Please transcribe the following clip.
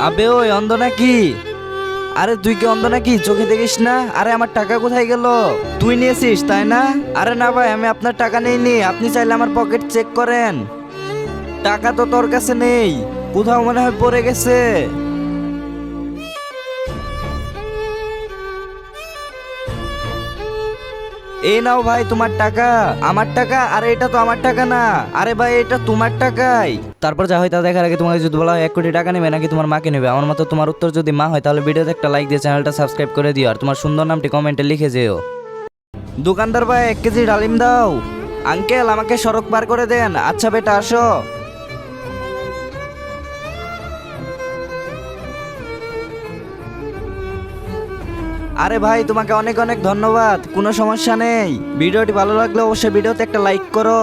আবে ওই অন্ধ নাকি? আরে তুই কি অন্ধ নাকি, চোখে দেখিস না? আরে আমার টাকা কোথায় গেল? তুই নিয়েছিস তাই না? আরে না ভাই, আমি আপনার টাকা নেইনি, আপনি চাইলে আমার পকেট চেক করেন। টাকা তো তোর কাছে নেই, কোথাও মনে হয় পড়ে গেছে। এই নাও ভাই তোমার টাকা। আমার টাকা? আরে এটা তো আমার টাকা না। আরে ভাই এটা তোমার টাকাই। তারপর যা হয় তা দেখার আগে তোমাকে যদি বলা হয় 1 কোটি টাকা নেবে নাকি তোমার মাকে নেবে, আমার মতো তোমার উত্তর যদি মা হয় তাহলে ভিডিওতে একটা লাইক দিয়ে চ্যানেলটা সাবস্ক্রাইব করে দিও আর তোমার সুন্দর নামটি কমেন্টে লিখে যেও। দোকানদার ভাই 1 কেজি ডালিম দাও। আঙ্কেল আমাকে সড়ক পার করে দেন। আচ্ছা বেটা আসো। আরে ভাই তোমাকে অনেক অনেক ধন্যবাদ, কোনো সমস্যা নেই। ভিডিওটি ভালো লাগলে অবশ্যই ভিডিওতে একটা লাইক করো।